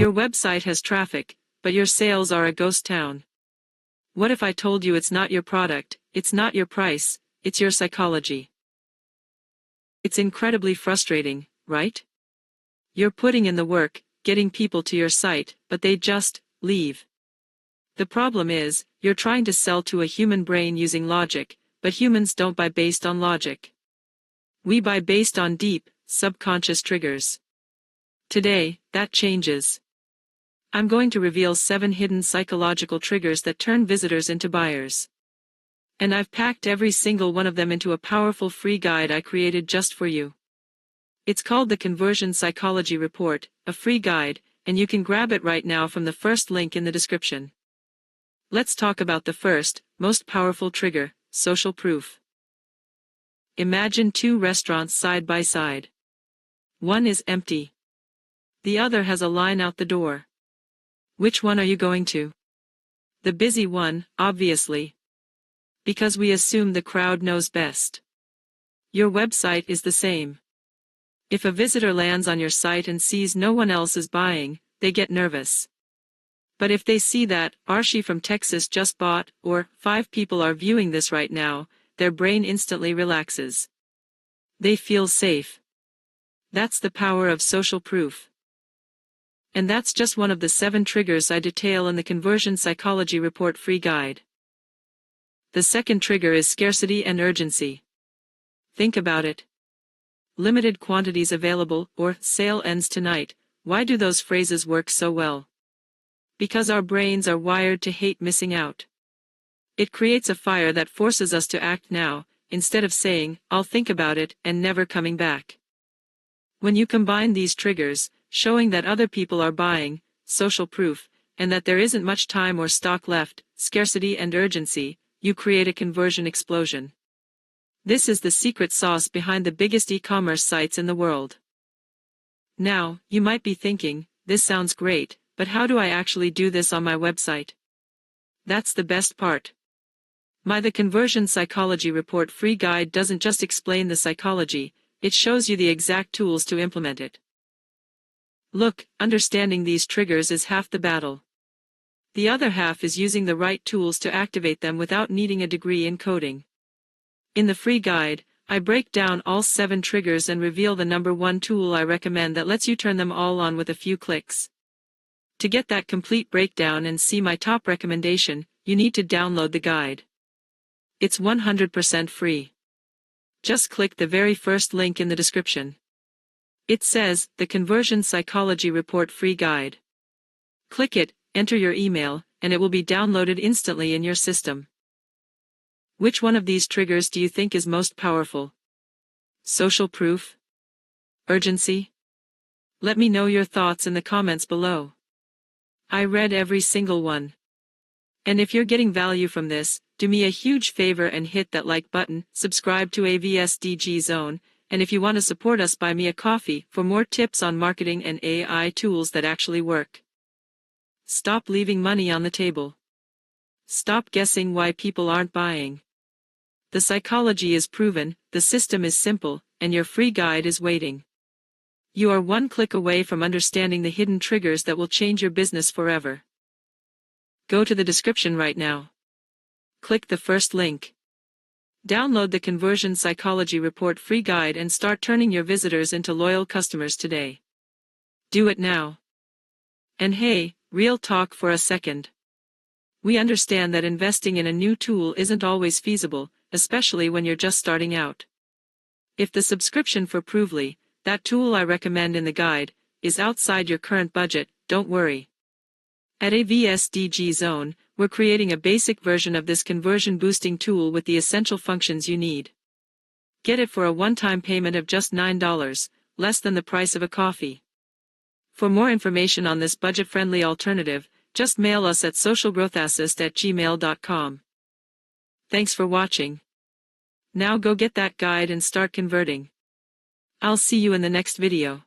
Your website has traffic, but your sales are a ghost town. What if I told you it's not your product, it's not your price, it's your psychology? It's incredibly frustrating, right? You're putting in the work, getting people to your site, but they just leave. The problem is, you're trying to sell to a human brain using logic, but humans don't buy based on logic. We buy based on deep, subconscious triggers. Today, that changes. I'm going to reveal 7 hidden psychological triggers that turn visitors into buyers. And I've packed every single one of them into a powerful free guide I created just for you. It's called the Conversion Psychology Report, a free guide, and you can grab it right now from the first link in the description. Let's talk about the first, most powerful trigger, social proof. Imagine 2 restaurants side by side. One is empty. The other has a line out the door. Which one are you going to? The busy one, obviously. Because we assume the crowd knows best. Your website is the same. If a visitor lands on your site and sees no one else is buying, they get nervous. But if they see that Archie from Texas just bought, or 5 people are viewing this right now, their brain instantly relaxes. They feel safe. That's the power of social proof. And that's just one of the 7 triggers I detail in the Conversion Psychology Report free guide. The second trigger is scarcity and urgency. Think about it. Limited quantities available, or sale ends tonight. Why do those phrases work so well? Because our brains are wired to hate missing out. It creates a fire that forces us to act now, instead of saying, "I'll think about it," and never coming back. When you combine these triggers, showing that other people are buying, social proof, and that there isn't much time or stock left, scarcity and urgency, you create a conversion explosion. This is the secret sauce behind the biggest e-commerce sites in the world. Now, you might be thinking, this sounds great, but how do I actually do this on my website? That's the best part. The Conversion Psychology Report free guide doesn't just explain the psychology, it shows you the exact tools to implement it. Look, understanding these triggers is half the battle. The other half is using the right tools to activate them without needing a degree in coding. In the free guide, I break down all 7 triggers and reveal the number 1 tool I recommend that lets you turn them all on with a few clicks. To get that complete breakdown and see my top recommendation, you need to download the guide. It's 100% free. Just click the very first link in the description. It says, the Conversion Psychology Report free guide. Click it, enter your email, and it will be downloaded instantly in your system. Which one of these triggers do you think is most powerful? Social proof? Urgency? Let me know your thoughts in the comments below. I read every single one. And if you're getting value from this, do me a huge favor and hit that like button, subscribe to AVSDG Zone, and if you want to support us, buy me a coffee for more tips on marketing and AI tools that actually work. Stop leaving money on the table. Stop guessing why people aren't buying. The psychology is proven, the system is simple, and your free guide is waiting. You are one click away from understanding the hidden triggers that will change your business forever. Go to the description right now. Click the first link. Download the Conversion Psychology Report free guide and start turning your visitors into loyal customers today. Do it now. And hey, real talk for a second. We understand that investing in a new tool isn't always feasible, especially when you're just starting out. If the subscription for Provely, that tool I recommend in the guide, is outside your current budget, don't worry. At AVSDG Zone, we're creating a basic version of this conversion boosting tool with the essential functions you need. Get it for a one-time payment of just $9, less than the price of a coffee. For more information on this budget-friendly alternative, just mail us at socialgrowthassist@gmail.com. Thanks for watching. Now go get that guide and start converting. I'll see you in the next video.